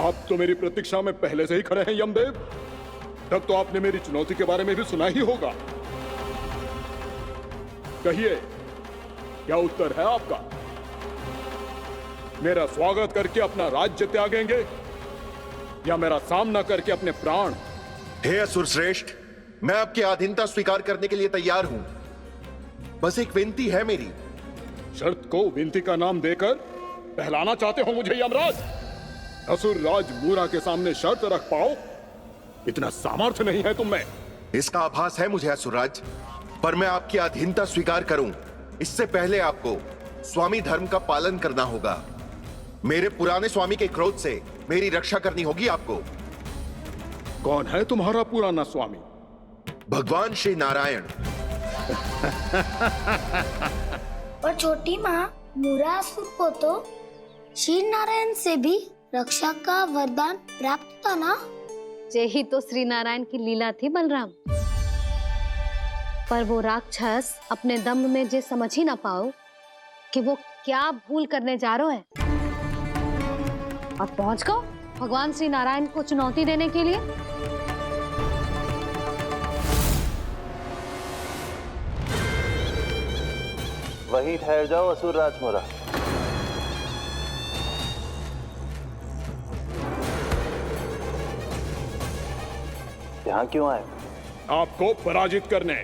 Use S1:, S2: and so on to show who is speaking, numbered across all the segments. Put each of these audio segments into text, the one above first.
S1: आप तो मेरी प्रतीक्षा में पहले से ही खड़े हैं यमदेव। तब तो आपने मेरी चुनौती के बारे में भी सुना ही होगा। कहिए, क्या उत्तर है आपका? मेरा स्वागत करके अपना राज्य त्यागेंगे या मेरा सामना करके अपने प्राण?
S2: हे असुर श्रेष्ठ, मैं आपकी अधीनता स्वीकार करने के लिए तैयार हूं। बस एक विनती है मेरी।
S1: शर्त को विनती का नाम देकर बहलाना चाहते हो मुझे यमराज? असुर राज मूरा के सामने शर्त रख पाओ, इतना सामर्थ्य नहीं है तुम में।
S2: इसका आभास है मुझे असुरराज, पर मैं आपकी अधीनता स्वीकार करूं इससे पहले आपको स्वामी धर्म का पालन करना होगा। मेरे पुराने स्वामी के क्रोध से मेरी रक्षा करनी होगी आपको।
S1: कौन है तुम्हारा पुराना स्वामी?
S2: भगवान श्री नारायण।
S3: और छोटी माँ, मूरासुर को तो श्री नारायण से भी रक्षा का वरदान प्राप्त था ना?
S4: यही तो श्री नारायण की लीला थी बलराम। पर वो राक्षस अपने दम में जे समझ ही ना पाओ कि वो क्या भूल करने जा रहे है, और पहुंच गो भगवान श्री नारायण को चुनौती देने के लिए।
S5: वहीं ठहर जाओ असुर राजमोरा। यहाँ क्यों आए?
S1: आपको पराजित करने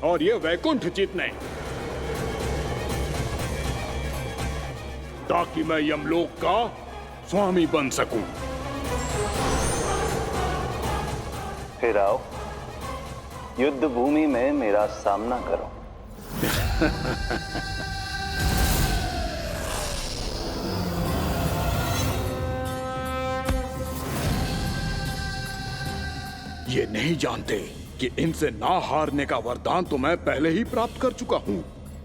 S1: और ये वैकुंठ जीतने, ताकि मैं यमलोक का स्वामी बन सकूं।
S5: फिर आओ, युद्ध भूमि में मेरा सामना करो।
S1: ये नहीं जानते कि इनसे ना हारने का वरदान तो मैं पहले ही प्राप्त कर चुका हूं,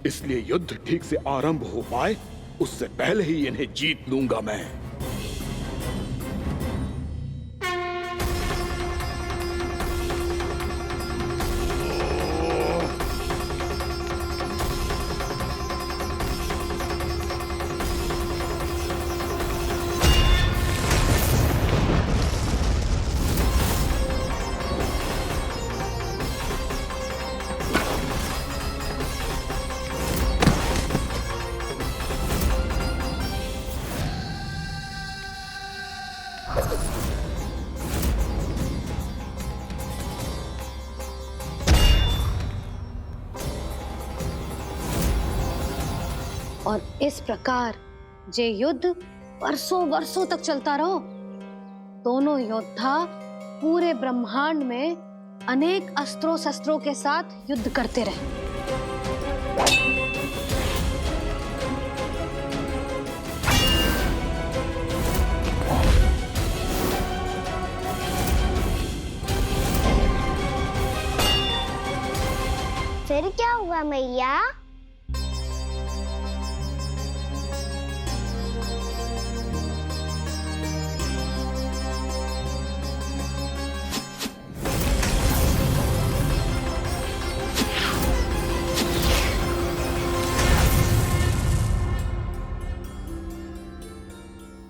S1: इसलिए युद्ध ठीक से आरंभ हो पाए उससे पहले ही इन्हें जीत लूंगा मैं।
S4: और इस प्रकार जे युद्ध वर्षों वर्षों तक चलता रहो। दोनों योद्धा पूरे ब्रह्मांड में अनेक अस्त्रों शस्त्रों के साथ युद्ध करते रहे।
S3: फिर क्या हुआ मैया?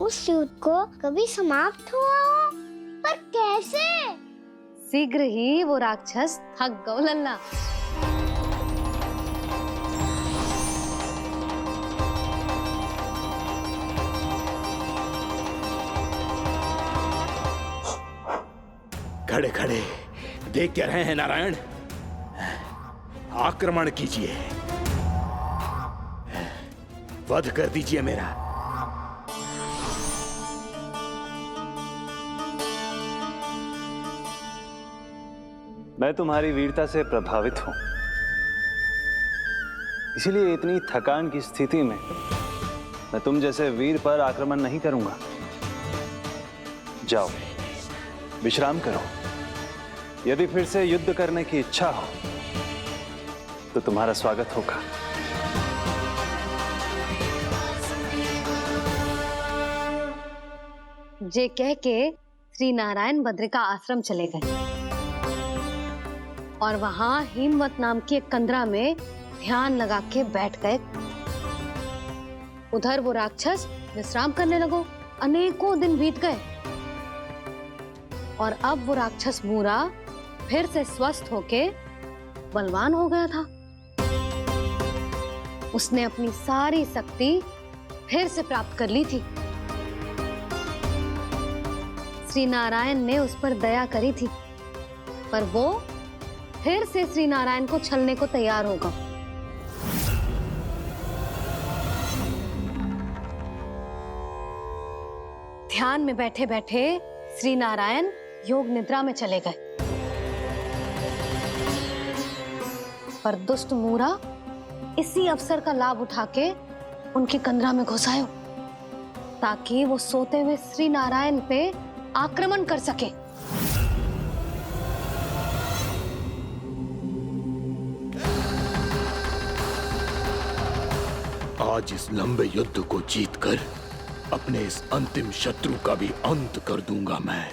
S3: उस युद्ध को कभी समाप्त हुआ हो, पर कैसे?
S4: शीघ्र ही वो राक्षस थक गौ लल्ला।
S1: खड़े खड़े देख क्या रहे हैं नारायण? आक्रमण कीजिए, वध कर दीजिए मेरा।
S5: मैं तुम्हारी वीरता से प्रभावित हूं, इसीलिए इतनी थकान की स्थिति में मैं तुम जैसे वीर पर आक्रमण नहीं करूंगा। जाओ विश्राम करो। यदि फिर से युद्ध करने की इच्छा हो तो तुम्हारा स्वागत होगा।
S4: जे कह के श्री नारायण बद्रिका आश्रम चले गए और वहां हिमवत नाम की एक कंदरा में ध्यान लगा के बैठ गए। उधर वो राक्षस विश्राम करने लगो। अनेकों दिन बीत गए और अब वो राक्षस मूरा फिर से स्वस्थ होके बलवान हो गया था। उसने अपनी सारी शक्ति फिर से प्राप्त कर ली थी। श्री नारायण ने उस पर दया करी थी, पर वो फिर से श्री नारायण को छलने को तैयार होगा। ध्यान में बैठे बैठे श्री नारायण योग निद्रा में चले गए, पर दुष्ट मूरा इसी अवसर का लाभ उठा के उनकी कंदरा में घुस आयो, ताकि वो सोते हुए श्री नारायण पे आक्रमण कर सके।
S1: आज इस लंबे युद्ध को जीतकर अपने इस अंतिम शत्रु का भी अंत कर दूंगा मैं।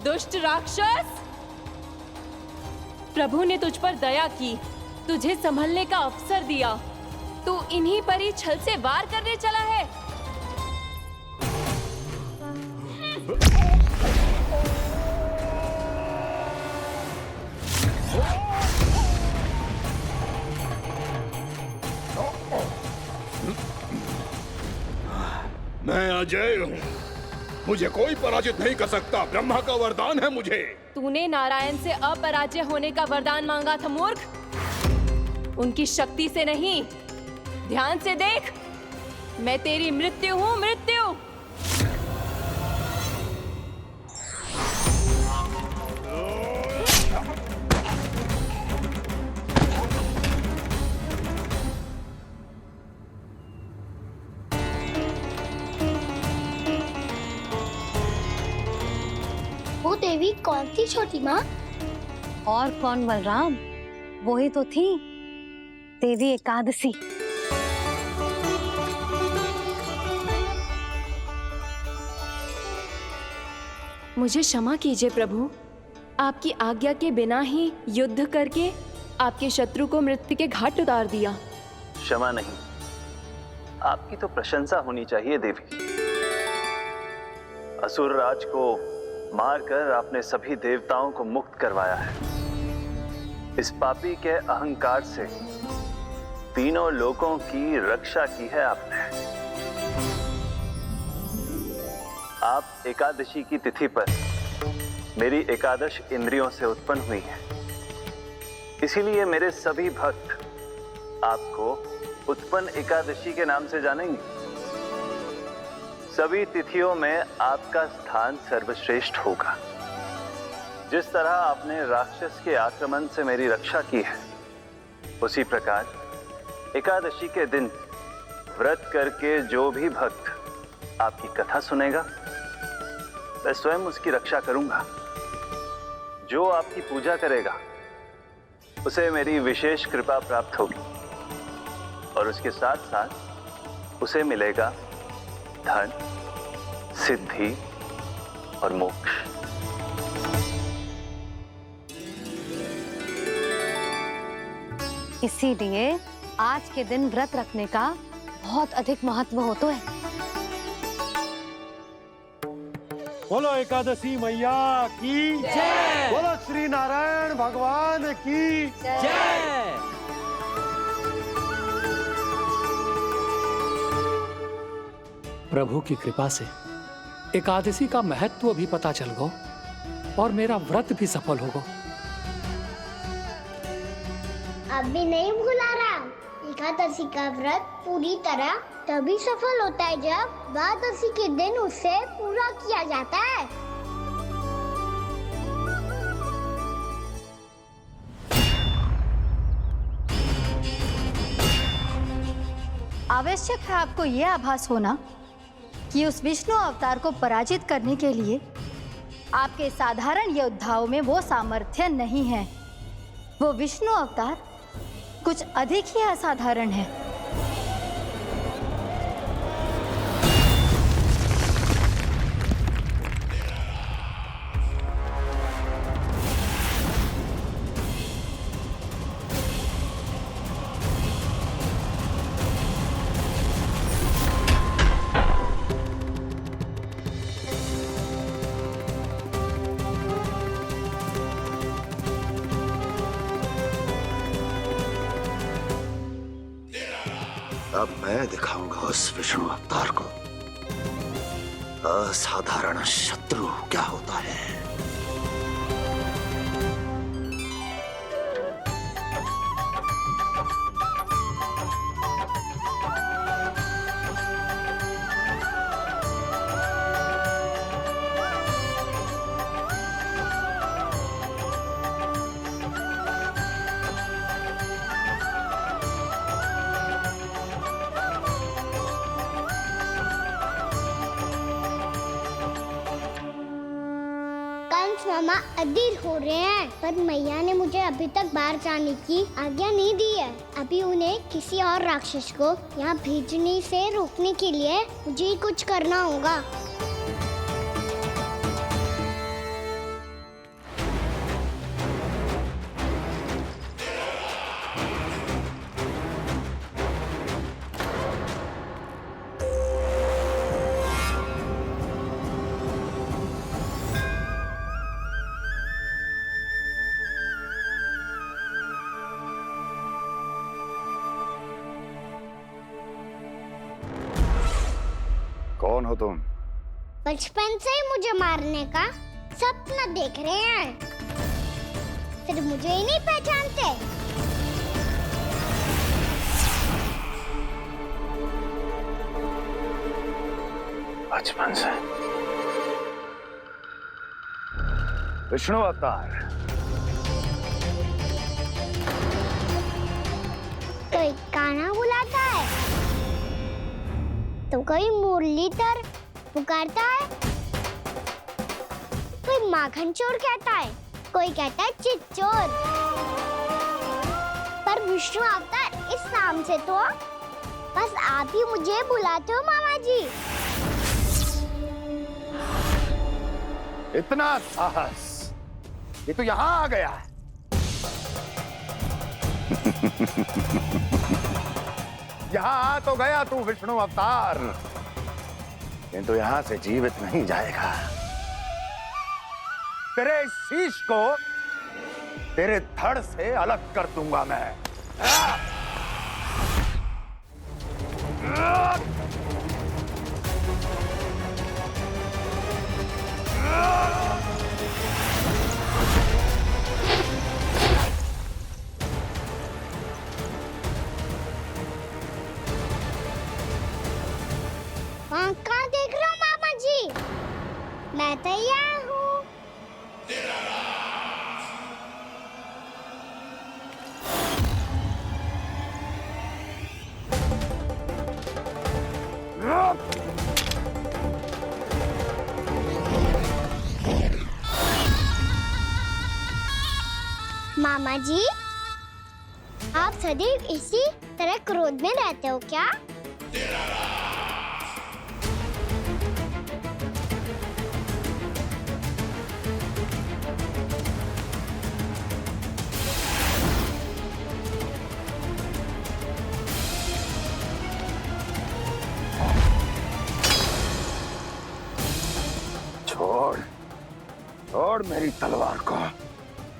S6: दुष्ट राक्षस, प्रभु ने तुझ पर दया की, तुझे संभलने का अवसर दिया। तू इन्हीं पर ही छल से वार करने चला है।
S1: मैं अजय हूँ, मुझे कोई पराजित नहीं कर सकता। ब्रह्मा का वरदान है मुझे।
S6: तूने नारायण से अपराजय होने का वरदान मांगा था मूर्ख, उनकी शक्ति से नहीं। ध्यान से देख, मैं तेरी मृत्यु हूँ, मृत्यु।
S3: वो देवी कौन थी छोटी माँ?
S4: और कौन बलराम, वो ही तो थी देवी एकादशी।
S6: मुझे क्षमा कीजिए प्रभु, आपकी आज्ञा के बिना ही युद्ध करके आपके शत्रु को मृत्यु के घाट उतार दिया।
S5: क्षमा नहीं, आपकी तो प्रशंसा होनी चाहिए देवी। असुर राज को मारकर आपने सभी देवताओं को मुक्त करवाया है। इस पापी के अहंकार से तीनों लोकों की रक्षा की है आपने। आप एकादशी की तिथि पर मेरी एकादश इंद्रियों से उत्पन्न हुई हैं। इसीलिए मेरे सभी भक्त आपको उत्पन्न एकादशी के नाम से जानेंगे। सभी तिथियों में आपका स्थान सर्वश्रेष्ठ होगा। जिस तरह आपने राक्षस के आक्रमण से मेरी रक्षा की है, उसी प्रकार एकादशी के दिन व्रत करके जो भी भक्त आपकी कथा सुनेगा, मैं स्वयं उसकी रक्षा करूंगा। जो आपकी पूजा करेगा, उसे मेरी विशेष कृपा प्राप्त होगी और उसके साथ साथ उसे मिलेगा धन, सिद्धि और मोक्ष।
S4: इसीलिए आज के दिन व्रत रखने का बहुत अधिक महत्व होता है।
S7: बोलो एकादशी मैया की जय। बोलो श्री नारायण भगवान की जय।
S8: प्रभु की कृपा से एकादशी का महत्व भी पता चल गो और मेरा व्रत भी सफल होगा।
S3: अब भी नहीं भूला राम, एकादशी का व्रत पूरी तरह तभी सफल होता है जब द्वादशी के दिन उसे पूरा किया जाता है।
S9: आवश्यक है आपको यह आभास होना कि उस विष्णु अवतार को पराजित करने के लिए आपके साधारण योद्धाओं में वो सामर्थ्य नहीं है। वो विष्णु अवतार कुछ अधिक ही असाधारण है।
S10: अब मैं दिखाऊंगा उस विष्णु अवतार को असाधारण शत्रु क्या होता है।
S3: मामा अधीर हो रहे हैं, पर मैया ने मुझे अभी तक बाहर जाने की आज्ञा नहीं दी है। अभी उन्हें किसी और राक्षस को यहाँ भेजने से रोकने के लिए मुझे ही कुछ करना होगा।
S10: कौन हो तुम?
S3: बचपन से ही मुझे मारने का सपना देख रहे हैं, फिर मुझे ही नहीं पहचानते।
S10: बचपन से विष्णु अवतार।
S3: कोई गाना बुलाता है तो कोई मुरलीधर पुकारता है, कोई माखन चोर कहता है, कोई कहता है चिच्चोर। पर विष्णु अवतार इस नाम से तो बस आप ही मुझे बुलाते हो मामा जी।
S10: इतना साहस, ये तो यहाँ आ गया है। यहाँ आ तो गया तू विष्णु अवतार, किंतु यहाँ से जीवित नहीं जाएगा। तेरे इस शीश को तेरे धड़ से अलग कर दूंगा मैं।
S3: वहाँ कहाँ देख रहे हो मामा जी? मैं तैयार हूँ। मामा जी, आप सदैव इसी तरह क्रोध में रहते हो क्या?
S10: छोड़, छोड़ मेरी तलवार को।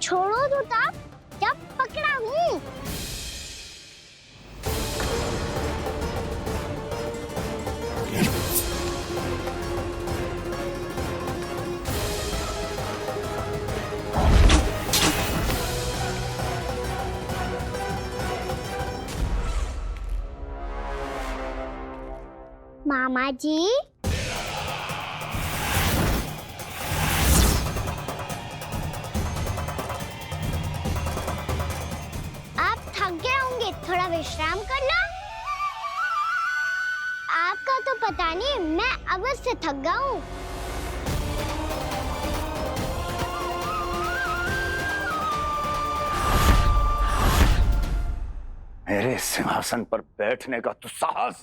S3: छोड़ो तो तब जब पकड़ा हूँ। मामा जी, आप थक गए होंगे, थोड़ा विश्राम कर लो। आपका तो पता नहीं, मैं अवश्य थक गया हूँ।
S10: मेरे सिंहासन पर बैठने का तू साहस?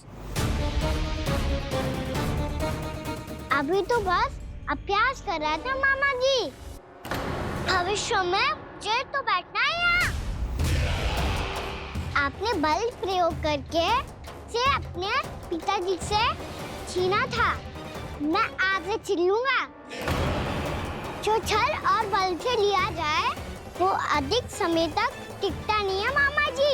S3: अभी तो बस अभ्यास कर रहा था मामा जी। भविष्य में मुझे तो बैठना है यहाँ। आपने बल प्रयोग करके से अपने पिताजी से छीना था। मैं आपसे छीन लूंगा। जो छल और बल से लिया जाए वो अधिक समय तक टिकता नहीं है मामा जी।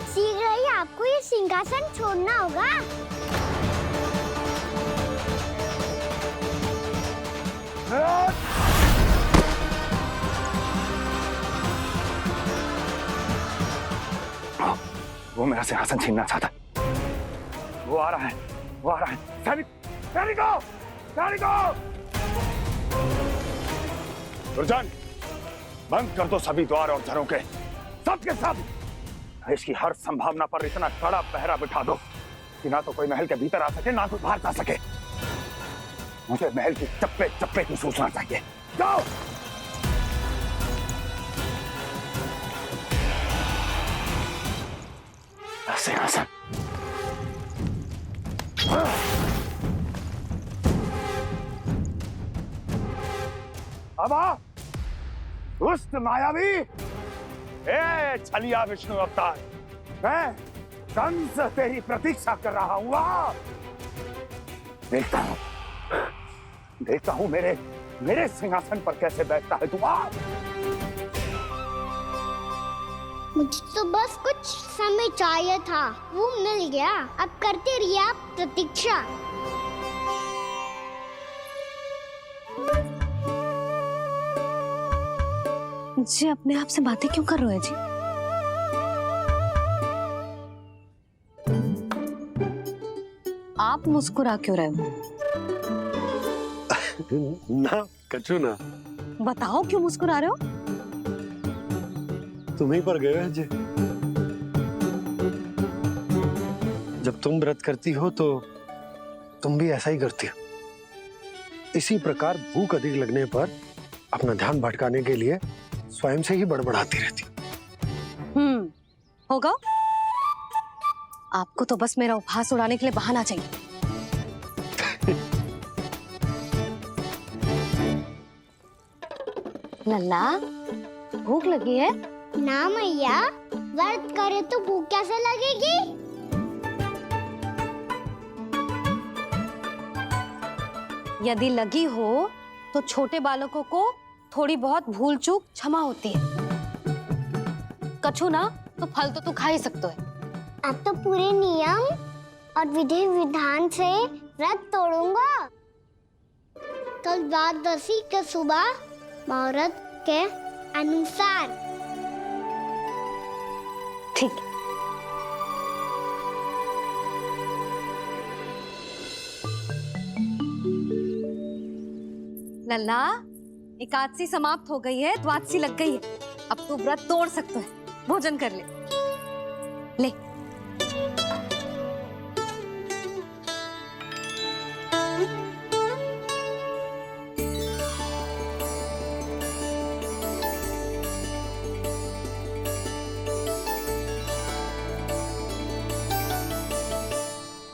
S3: शीघ्र ही आपको ये सिंहासन छोड़ना होगा।
S10: वो मेरा सिंहासन छीनना चाहता है। वो आ रहा है, वो आ रहा है। सैनिक, सैनिकों, सैनिकों! दुर्जन, बंद कर दो सभी द्वार और झरोखे, सब के सब। इसकी हर संभावना पर इतना कड़ा पहरा बिठा दो कि ना तो कोई महल के भीतर आ सके, ना तो बाहर जा सके। मुझे महल की चप्पे चप्पे की सूचना चाहिए। जाओ। सिंहासन। अब आ, दुष्ट मायावी, ए छलिया विष्णु अवतार, मैं कंस तेरी प्रतीक्षा कर रहा हूं। आ, देखता हूं मेरे सिंहासन पर कैसे बैठता है तू। आ,
S3: मुझे तो बस कुछ समय चाहिए था, वो मिल गया। अब करते रहिए आप प्रतीक्षा।
S4: जी अपने आप से बातें क्यों कर रहे हैं जी? आप मुस्कुरा क्यों रहे हो?
S7: ना कछु ना।
S4: बताओ क्यों मुस्कुरा रहे हो?
S7: तुम ही पर गए जी। जब तुम व्रत करती हो तो तुम भी ऐसा ही करती हो। इसी प्रकार भूख अधिक लगने पर अपना ध्यान भटकाने के लिए स्वयं से ही बड़बड़ाती रहती।
S4: होगा। आपको तो बस मेरा उपहास उड़ाने के लिए बहाना चाहिए। लल्ला, भूख लगी है?
S3: ना मैया, व्रत करे तो भूख कैसे लगेगी?
S4: यदि लगी हो तो छोटे बालकों को थोड़ी बहुत भूल चूक क्षमा होती है। कछु ना तो फल तो तू खा ही सकते है।
S3: अब तो पूरे नियम और विधि विधान से व्रत तोड़ूंगा। कल द्वादशी के सुबह मुहूर्त के अनुसार।
S4: ठीक। लल्ला, एकादशी समाप्त हो गई है, द्वादशी लग गई है। अब तू व्रत तोड़ सकते है। भोजन कर ले। ले।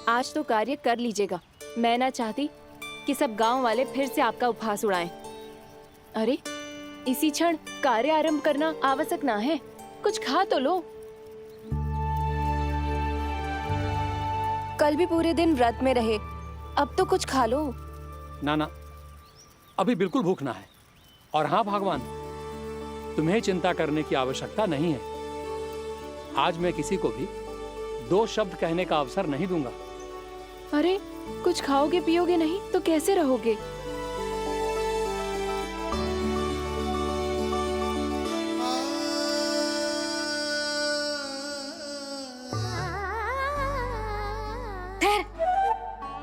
S6: आज तो कार्य कर लीजिएगा। मैं ना चाहती कि सब गांव वाले फिर से आपका उपहास उड़ाएं। अरे, इसी क्षण कार्य आरंभ करना आवश्यक ना है। कुछ खा तो लो। कल भी पूरे दिन व्रत में रहे, अब तो कुछ खा लो।
S8: ना ना, अभी बिल्कुल भूख ना है। और हाँ भगवान, तुम्हें चिंता करने की आवश्यकता नहीं है। आज मैं किसी को भी 2 शब्द कहने का अवसर नहीं दूंगा।
S6: अरे, कुछ खाओगे पियोगे नहीं तो कैसे रहोगे?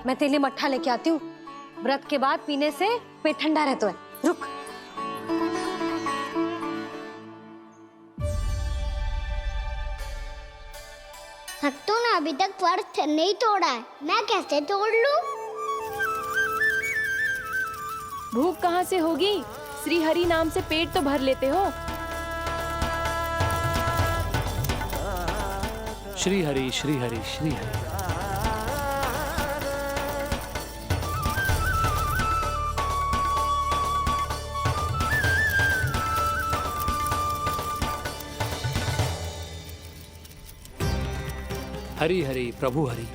S4: मैं तेरे लिए मट्ठा लेके आती हूँ। व्रत के बाद पीने से पेट ठंडा रहता है। रुक।
S3: भक्तों ने अभी तक व्रत नहीं तोड़ा है, मैं कैसे तोड़ लूं?
S6: भूख कहाँ से होगी? श्री हरि नाम से पेट तो भर लेते हो।
S8: श्री हरि श्री हरि श्री हरि। हरि हरि प्रभु हरि,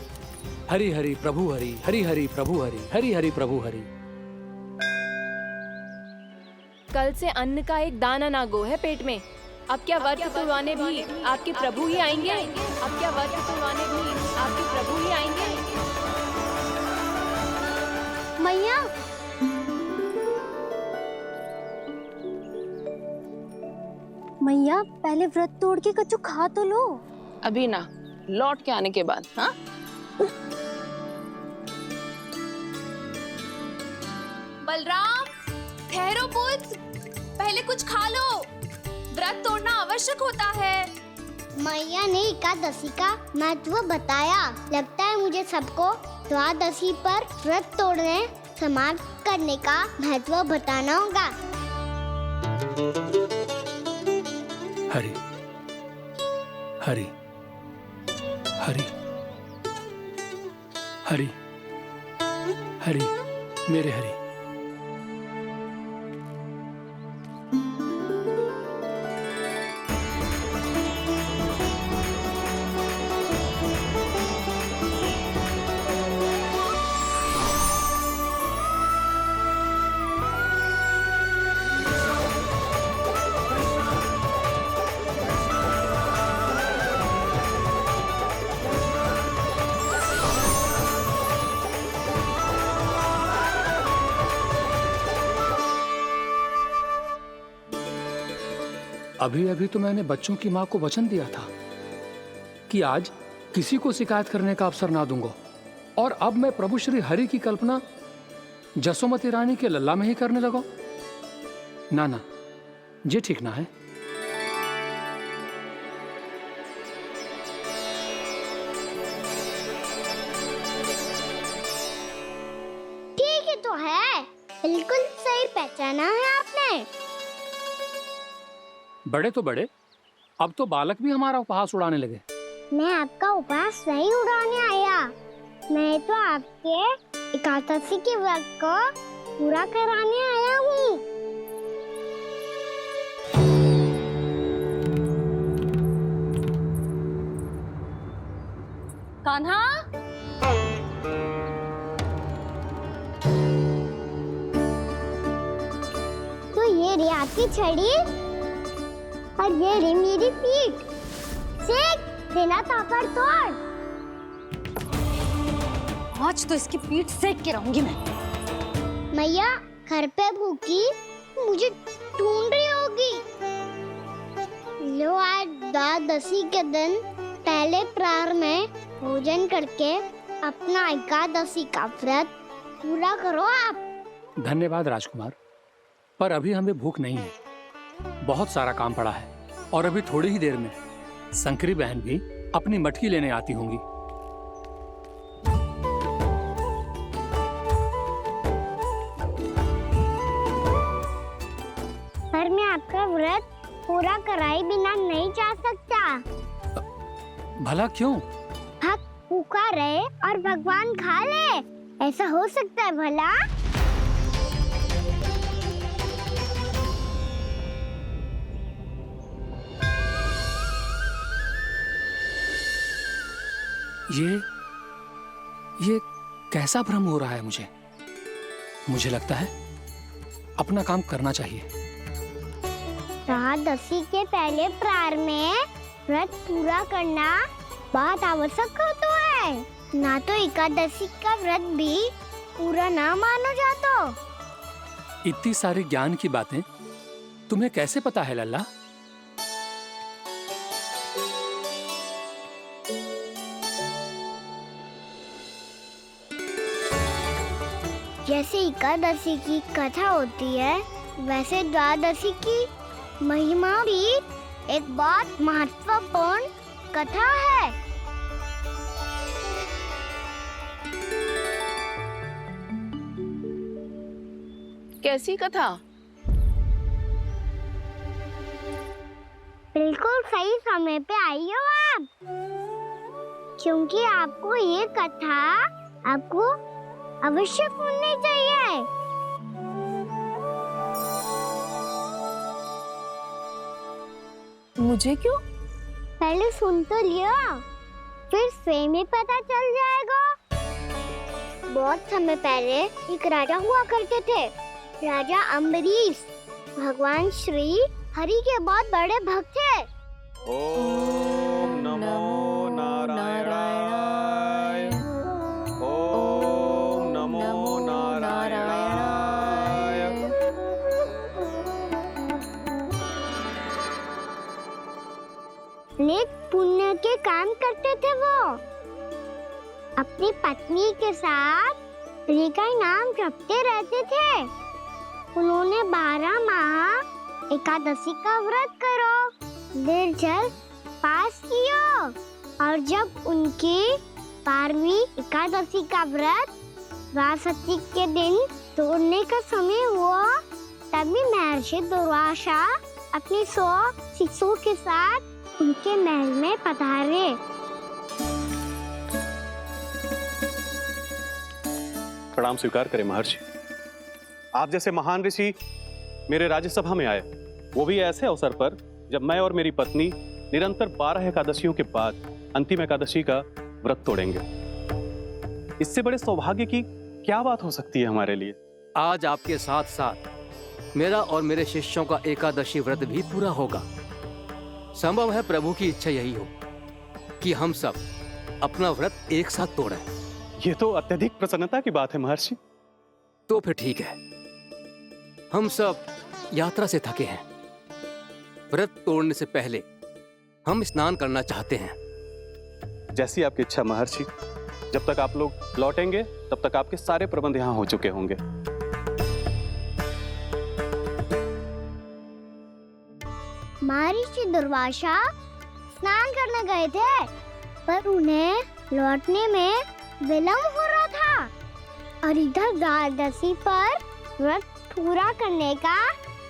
S8: हरि हरि प्रभु हरि, हरि हरि प्रभु हरि, हरि हरि प्रभु हरि।
S6: कल से अन्न का एक दाना ना गो है पेट में। अब क्या व्रत तुड़वाने भी आपके प्रभु ही आएंगे? अब क्या व्रत तुड़वाने भी आपके प्रभु ही आएंगे?
S3: मैया, मैया पहले व्रत तोड़ के कछु खा तो लो।
S11: अभी ना, लौट के आने के बाद। हाँ,
S6: बलराम, ठहरो पुत्र, पहले कुछ खा लो। व्रत तोड़ना आवश्यक होता है।
S3: मैया ने एकादशी का महत्व बताया। लगता है मुझे सबको द्वादशी पर व्रत तोड़ने समाप्त करने का महत्व बताना होगा।
S8: हरि हरि हरि हरि हरि, मेरे हरि। अभी अभी तो मैंने बच्चों की मां को वचन दिया था कि आज किसी को शिकायत करने का अवसर ना दूंगा, और अब मैं प्रभु श्री हरि की कल्पना जसोमती रानी के लल्ला में ही करने लगा। ना ना, ये ठीक ना है।
S3: ठीक है तो है, बिल्कुल सही पहचाना है आपने।
S8: बड़े तो बड़े, अब तो बालक भी हमारा उपहास उड़ाने लगे।
S3: मैं आपका उपहास नहीं उड़ाने आया, मैं तो आपके एकादशी के व्रत को पूरा कराने आया हूँ।
S4: कान्हा,
S3: तो ये रही आपकी छड़ी और ये रही मेरी पीठ। सेक बिना ताबड़तोड़।
S4: आज तो इसकी पीठ सेक के रहूंगी मैं।
S3: मैया घर पे भूखी मुझे ढूंढ रही होगी। लो, आज द्वादशी के दिन पहले प्रहर में भोजन करके अपना एकादशी का व्रत पूरा करो आप।
S8: धन्यवाद राजकुमार, पर अभी हमें भूख नहीं है। बहुत सारा काम पड़ा है, और अभी थोड़ी ही देर में शंकरी बहन भी अपनी मटकी लेने आती होंगी।
S3: पर मैं आपका व्रत पूरा कराए बिना नहीं जा सकता।
S8: भला क्यों?
S3: भक्त भूखा रहे और भगवान खा ले, ऐसा हो सकता है भला?
S8: ये कैसा भ्रम हो रहा है मुझे? मुझे लगता है अपना काम करना चाहिए।
S3: एकादशी के पहले प्रार में व्रत पूरा करना बहुत आवश्यक होता है, ना तो एकादशी का व्रत भी पूरा ना मानो जातो।
S8: इतनी सारी ज्ञान की बातें तुम्हें कैसे पता है लल्ला?
S3: जैसे एकादशी की कथा होती है, वैसे द्वादशी की महिमा भी एक बहुत महत्वपूर्ण कथा है।
S11: कैसी कथा?
S3: बिल्कुल सही समय पे आई हो आप, क्योंकि आपको ये कथा आपको अवश्य सुननी चाहिए।
S11: मुझे क्यों?
S3: पहले सुन तो लिया, फिर स्वयं ही पता चल जाएगा। बहुत समय पहले एक राजा हुआ करते थे, राजा अम्बरीश। भगवान श्री हरि के बहुत बड़े भक्त थे।
S10: ओम नमो नारायणाय। ओम नमो नारायणाय।
S3: नेक पुण्य के काम करते थे वो। अपनी पत्नी के साथ हरि का नाम जपते रहते थे। उन्होंने 12 माह एकादशी का व्रत करो निर्जल पास किया, और जब उनकी 12वीं एकादशी का व्रत द्वादशी के दिन तोड़ने का समय हुआ, तभी महर्षि दुर्वासा अपनी 100 शिष्यों के साथ उनके महल में पधारे।
S12: प्रणाम स्वीकार करें महर्षि। आप जैसे महान ऋषि मेरे राज्यसभा में आए, वो भी ऐसे अवसर पर जब मैं और मेरी पत्नी निरंतर 12 एकादशियों के बाद अंतिम एकादशी का व्रत तोड़ेंगे। इससे बड़े सौभाग्य की क्या बात हो सकती है हमारे लिए?
S13: आज आपके साथ साथ मेरा और मेरे शिष्यों का एकादशी व्रत भी पूरा होगा। संभव है प्रभु की इच्छा यही हो कि हम सब अपना व्रत एक साथ तोड़ें।
S12: ये तो अत्यधिक प्रसन्नता की बात है महर्षि।
S13: तो फिर ठीक है, हम सब यात्रा से थके हैं। व्रत तोड़ने से पहले हम स्नान करना चाहते हैं।
S12: जैसी आपकी इच्छा महर्षि। जब तक आप लोग लौटेंगे तब तक आपके सारे प्रबंध यहाँ हो चुके होंगे।
S3: महर्षि दुर्वासा स्नान करने गए थे, पर उन्हें लौटने में विलंब हो रहा था, और इधर द्वादशी पर व्रत पूरा करने का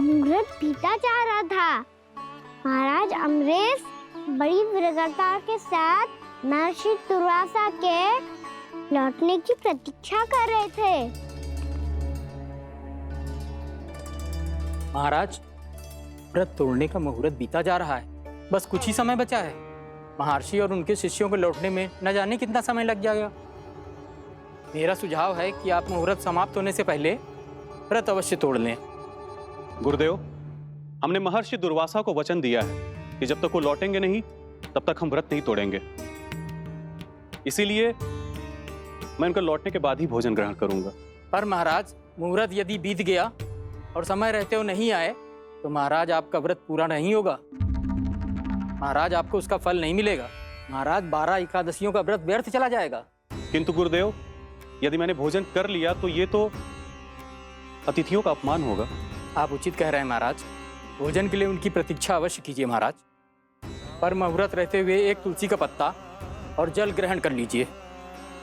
S3: मुहूर्त बीता जा रहा था। महाराज अम्बरीश बड़ी विरगता के साथ महर्षि दुर्वासा के लौटने की प्रतीक्षा कर रहे थे।
S14: महाराज, व्रत तोड़ने का मुहूर्त बीता जा रहा है, बस कुछ ही समय बचा है। महर्षि और उनके शिष्यों को लौटने में न जाने कितना समय लग जाएगा। मेरा सुझाव है कि आप मुहूर्त समाप्त होने से पहले व्रत अवश्य तोड़ लें।
S12: गुरुदेव, हमने महर्षि दुर्वासा को वचन दिया है कि जब तक वो लौटेंगे नहीं तब तक हम व्रत नहीं तोड़ेंगे। इसीलिए मैं उनके लौटने के बाद ही भोजन ग्रहण करूंगा।
S14: पर महाराज, मुहूर्त यदि बीत गया और समय रहते हुए नहीं आए तो महाराज आपका व्रत पूरा नहीं होगा। महाराज, आपको उसका फल नहीं मिलेगा। महाराज, 12 एकादशियों का व्रत व्यर्थ चला जाएगा।
S12: किंतु गुरुदेव, यदि मैंने भोजन कर लिया तो ये तो अतिथियों का अपमान होगा।
S14: आप उचित कह रहे हैं महाराज। भोजन के लिए उनकी प्रतीक्षा अवश्य कीजिए महाराज। पर मुहूर्त रहते हुए एक तुलसी का पत्ता और जल ग्रहण कर लीजिए।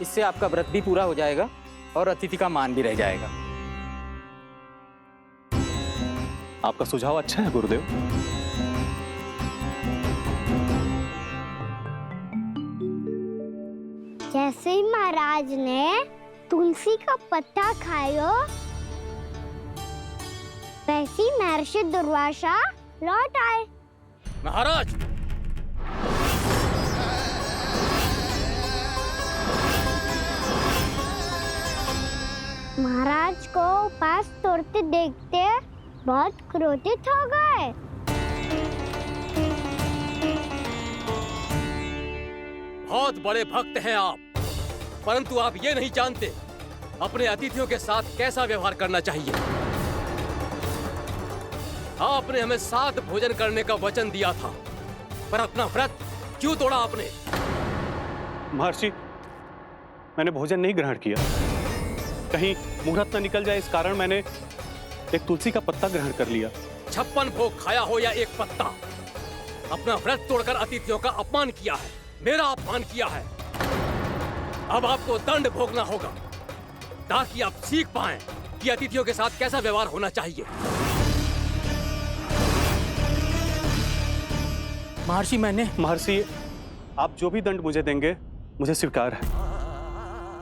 S14: इससे आपका व्रत भी पूरा हो जाएगा और अतिथि का मान भी रह जाएगा।
S12: आपका सुझाव अच्छा है गुरुदेव।
S3: जैसे ही महाराज ने तुलसी का पत्ता खाया, वैसे ही महर्षि दुर्वासा लौट आए।
S14: महाराज,
S3: छोड़ते देखते बहुत क्रोधित हो गए।
S13: बहुत बड़े भक्त हैं आप, परंतु आप ये नहीं जानते अपने अतिथियों के साथ कैसा व्यवहार करना चाहिए। आपने हमें साथ भोजन करने का वचन दिया था, पर अपना व्रत क्यों तोड़ा आपने?
S12: महर्षि, मैंने भोजन नहीं ग्रहण किया। कहीं मुहूर्त न निकल जाए इस कारण मैंने एक तुलसी का पत्ता ग्रहण कर लिया।
S13: 56 भोग खाया हो या एक पत्ता, अपना व्रत तोड़कर अतिथियों का अपमान किया है, मेरा अपमान किया है। अब आपको दंड भोगना होगा ताकि आप सीख पाएं कि अतिथियों के साथ कैसा व्यवहार होना चाहिए।
S12: महर्षि, आप जो भी दंड मुझे देंगे मुझे स्वीकार है,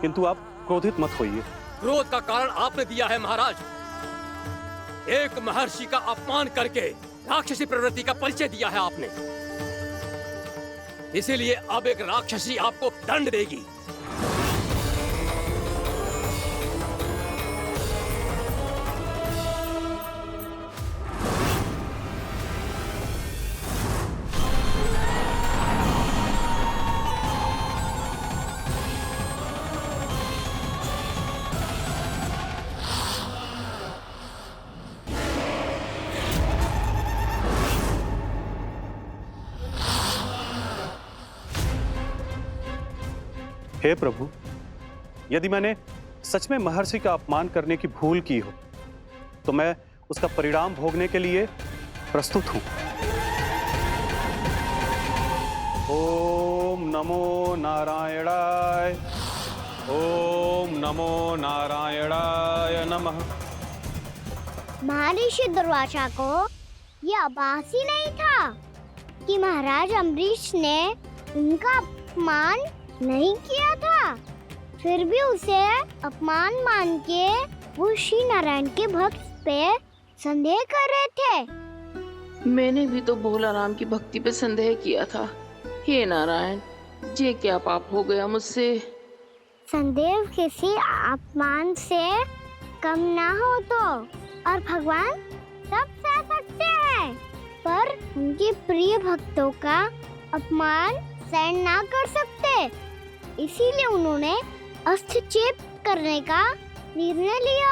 S12: किंतु आप क्रोधित मत होइए।
S13: क्रोध का कारण आपने दिया है महाराज। एक महर्षि का अपमान करके राक्षसी प्रवृत्ति का परिचय दिया है आपने, इसीलिए अब एक राक्षसी आपको दंड देगी।
S12: हे प्रभु, यदि मैंने सच में महर्षि का अपमान करने की भूल की हो तो मैं उसका परिणाम भोगने के लिए प्रस्तुत हूं। ओम नमो नारायणाय, ओम नमो नारायणाय नमः।
S3: महर्षि दुर्वासा को यह आभास ही नहीं था कि महाराज अम्बरीश ने उनका अपमान नहीं किया था, फिर भी उसे अपमान मान के वो श्री नारायण के भक्त पे संदेह कर रहे थे।
S11: मैंने भी तो भोला राम की भक्ति पे संदेह किया था। हे नारायण, ये क्या पाप हो गया मुझसे?
S3: संदेह किसी अपमान से कम ना हो तो, और भगवान सब सह सकते हैं, पर उनके प्रिय भक्तों का अपमान सहन ना कर सकते, इसीलिए उन्होंने अस्त्रक्षेप करने का निर्णय लिया।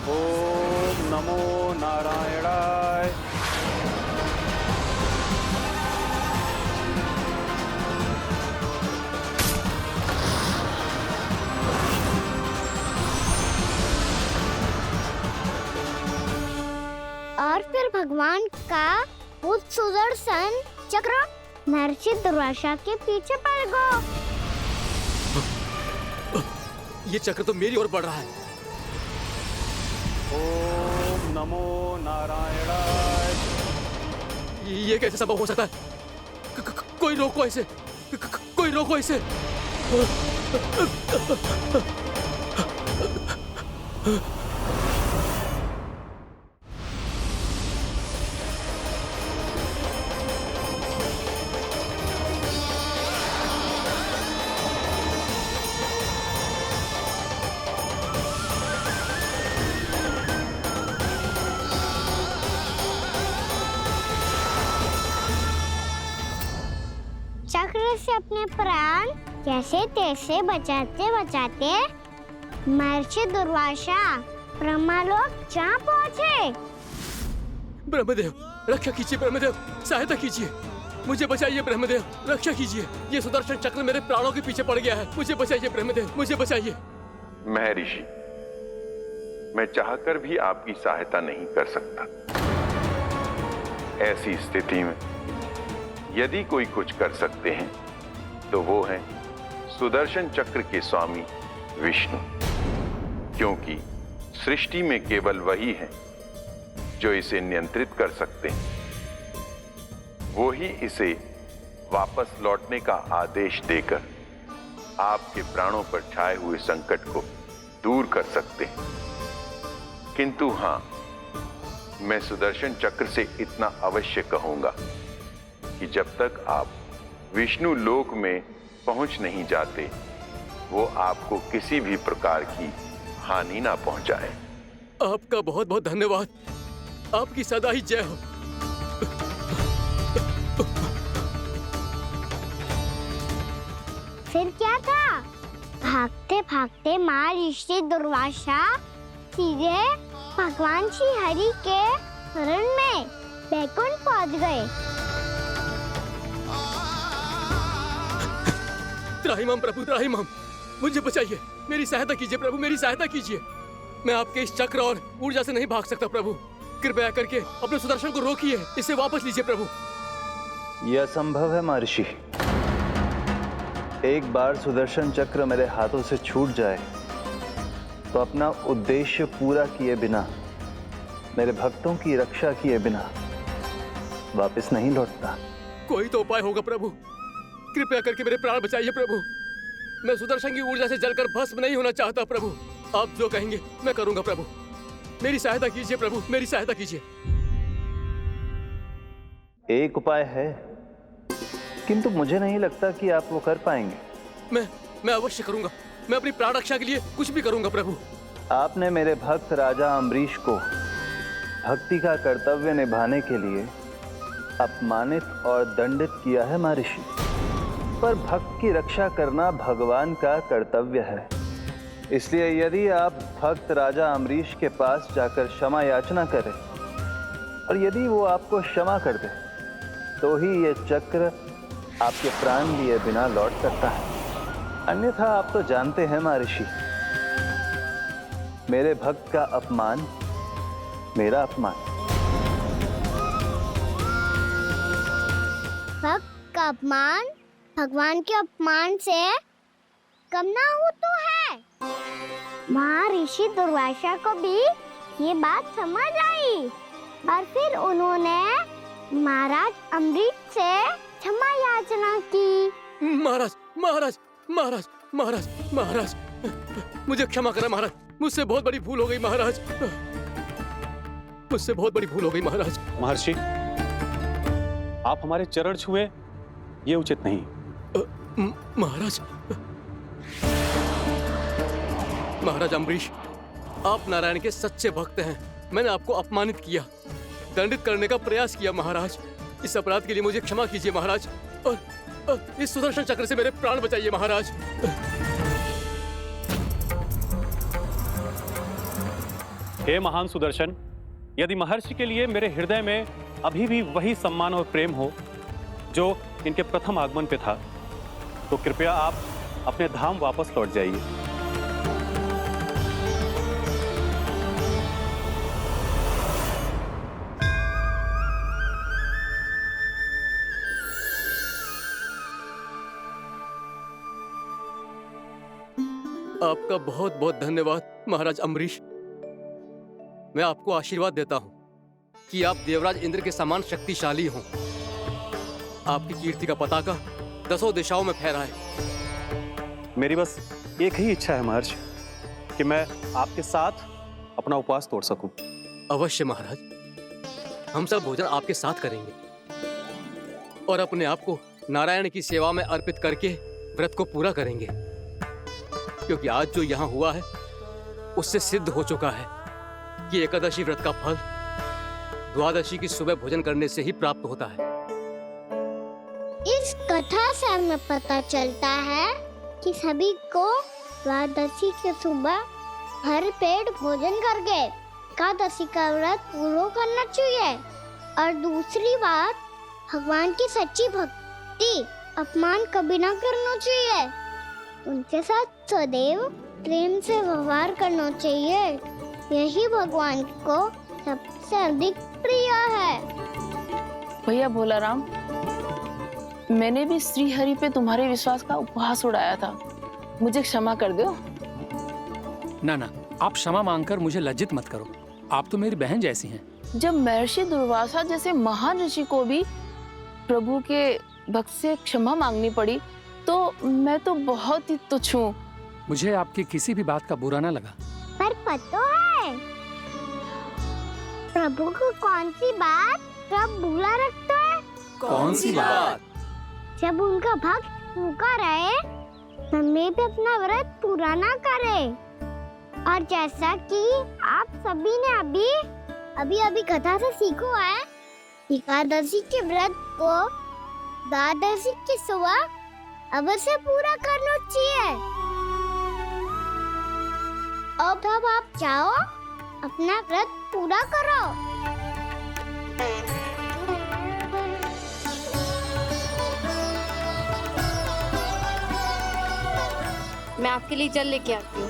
S12: ओम नमो नारायणाय।
S3: और फिर भगवान का वो सुदर्शन चक्र महर्षि दुर्वासा के पीछे पड़ गया।
S13: ये चक्र तो मेरी ओर बढ़ रहा है।
S12: ओम नमो नारायणाय।
S13: ये कैसे संभव हो सकता है? कोई रोको इसे, कोई रोको इसे।
S3: चक्र से अपने प्राण कैसे तैसे बचाते बचाते महर्षि दुर्वासा ब्रह्मलोक जा पहुंचे।
S13: ब्रह्मदेव, रक्षा कीजिए ब्रह्मदेव, सहायता कीजिए, मुझे बचाइए ब्रह्मदेव, रक्षा कीजिए। ये सुदर्शन चक्र मेरे प्राणों के पीछे पड़ गया है, मुझे बचाइए ब्रह्मदेव, मुझे बचाइए।
S15: महर्षि, मैं चाहकर भी आपकी सहायता नहीं कर सकता। ऐसी स्थिति में यदि कोई कुछ कर सकते हैं तो वो है सुदर्शन चक्र के स्वामी विष्णु, क्योंकि सृष्टि में केवल वही है जो इसे नियंत्रित कर सकते हैं। वो ही इसे वापस लौटने का आदेश देकर आपके प्राणों पर छाए हुए संकट को दूर कर सकते हैं, किंतु हां, मैं सुदर्शन चक्र से इतना अवश्य कहूंगा कि जब तक आप विष्णु लोक में पहुंच नहीं जाते, वो आपको किसी भी प्रकार की हानि ना पहुंचाए।
S13: आपका बहुत बहुत धन्यवाद। आपकी सदा ही जय हो।
S3: फिर क्या था? भागते भागते महर्षि दुर्वासा सीधे भगवान श्री हरि के शरण में बैकुंठ पहुंच गए।
S13: त्राहिमाम प्रभु, त्राहिमाम, मुझे बचाइए, मेरी सहायता कीजिए प्रभु, मेरी सहायता कीजिए। मैं आपके इस चक्र और ऊर्जा से नहीं भाग सकता प्रभु। कृपया करके अपने सुदर्शन को रोकिए, इसे वापस लीजिए प्रभु।
S5: यह असंभव है महर्षि। एक बार सुदर्शन चक्र मेरे हाथों से छूट जाए तो अपना उद्देश्य पूरा किए बिना, मेरे भक्तों की रक्षा किए बिना वापस नहीं लौटता।
S13: कोई तो उपाय होगा प्रभु, कृपया करके मेरे प्राण बचाइए प्रभु। मैं सुदर्शन की ऊर्जा से जलकर भस्म नहीं होना चाहता प्रभु। आप जो कहेंगे मैं करूंगा प्रभु। मेरी सहायता कीजिए प्रभु, मेरी सहायता कीजिए।
S5: एक उपाय है, किंतु मुझे नहीं लगता कि आप वो कर पाएंगे।
S13: मैं अवश्य करूंगा। मैं अपनी प्राण रक्षा के लिए कुछ भी करूंगा प्रभु।
S5: आपने मेरे भक्त राजा अम्बरीश को भक्ति का कर्तव्य निभाने के लिए अपमानित और दंडित किया है महर्षि, पर भक्त की रक्षा करना भगवान का कर्तव्य है। इसलिए यदि आप भक्त राजा अम्बरीश के पास जाकर क्षमा याचना करें और यदि वो आपको क्षमा कर दे, तो ही ये चक्र आपके प्राण लिए बिना लौट सकता है। अन्यथा आप तो जानते हैं महर्षि, मेरे भक्त का अपमान मेरा अपमान।
S3: भक्त का अपमान भगवान के अपमान से कम ना हो तो है। महर्षि दुर्वासा को भी ये बात समझ आई और फिर उन्होंने महाराज अम्बरीश से क्षमा याचना की।
S13: महाराज महाराज महाराज महाराज महाराज, मुझे क्षमा करें महाराज, मुझसे बहुत बड़ी भूल हो गई महाराज, मुझसे बहुत बड़ी भूल हो गई महाराज।
S12: महर्षि, आप हमारे चरण छुए ये उचित नहीं।
S13: महाराज, महाराज अम्बरीश, आप नारायण के सच्चे भक्त हैं। मैंने आपको अपमानित किया, दंडित करने का प्रयास किया महाराज। इस अपराध के लिए मुझे क्षमा कीजिए महाराज, और इस सुदर्शन चक्र से मेरे प्राण बचाइए महाराज।
S12: हे महान सुदर्शन, यदि महर्षि के लिए मेरे हृदय में अभी भी वही सम्मान और प्रेम हो जो इनके प्रथम आगमन पे था, तो कृपया आप अपने धाम वापस लौट जाइए।
S13: आपका बहुत बहुत धन्यवाद महाराज अम्बरीश। मैं आपको आशीर्वाद देता हूं कि आप देवराज इंद्र के समान शक्तिशाली हों। आपकी कीर्ति का पताका 10 दिशाओं में फहराए।
S12: मेरी बस एक ही इच्छा है महर्षि, कि मैं आपके साथ अपना उपवास तोड़ सकूं।
S13: अवश्य महाराज, हम सब भोजन आपके साथ करेंगे और अपने आप को नारायण की सेवा में अर्पित करके व्रत को पूरा करेंगे, क्योंकि आज जो यहाँ हुआ है उससे सिद्ध हो चुका है कि एकादशी व्रत का फल द्वादशी की सुबह भोजन करने से ही प्राप्त होता है।
S3: इस कथा से हमें पता चलता है कि सभी को द्वादशी के सुबह भर पेट भोजन करके एकादशी का व्रत पूरा करना चाहिए। और दूसरी बात, भगवान की सच्ची भक्ति अपमान कभी ना करना चाहिए। उनके साथ सदैव प्रेम से व्यवहार करना चाहिए। यही भगवान को सबसे अधिक प्रिय है।
S11: भैया भोला राम, मैंने भी श्री हरि पे तुम्हारे विश्वास का उपहास उड़ाया था, मुझे क्षमा कर दो।
S8: ना ना, आप क्षमा मांगकर मुझे लज्जित मत करो, आप तो मेरी बहन जैसी हैं।
S11: जब महर्षि दुर्वासा जैसे महान ऋषि को भी प्रभु के भक्त से क्षमा मांगनी पड़ी, तो मैं तो बहुत ही तुच्छ हूँ।
S8: मुझे आपकी किसी भी बात का बुरा ना लगा।
S3: पर पता है प्रभु को कौन सी बात कब बुरा रखता है?
S13: कौन सी बात?
S3: जब उनका भक्त भूखा रहे, समय पे अपना व्रत पूरा ना करे। और जैसा कि आप सभी ने अभी कथा से सीखो है, एकादशी के व्रत को द्वादशी की सुबह अवश्य पूरा करना चाहिए। अब आप जाओ, अपना व्रत पूरा करो।
S6: मैं आपके लिए जल लेके आती हूँ।